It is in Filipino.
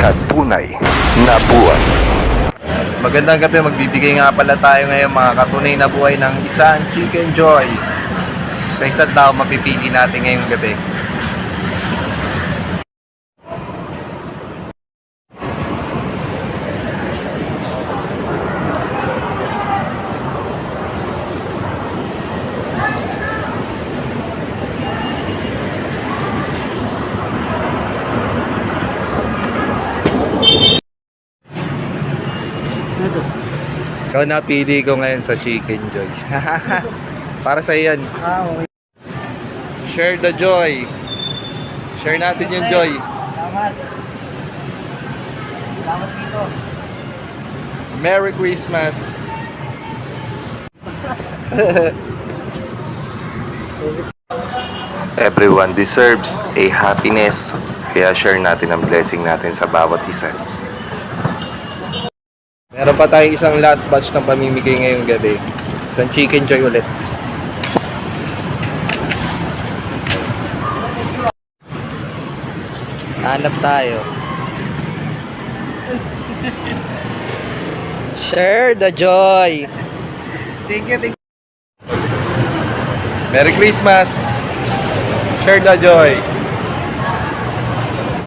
Katunay na buhay. Magandang gabi, magbibigay nga pala tayo ngayon mga katunay na buhay ng isang Chicken Joy. Sa isa't tao mapipili natin ngayong gabi. Ikaw napili ko ngayon sa Chicken Joy. Para sa iyan. Okay. Share the joy. Share natin yung joy. Salamat. Salamat dito. Merry Christmas. Everyone deserves a happiness. Kaya share natin ang blessing natin sa bawat isa. Meron pa tayong isang last batch ng pamimigay ngayong gabi. Isang Chicken Joy ulit. Hanap tayo. Share the joy. Thank you, thank you. Merry Christmas. Share the joy.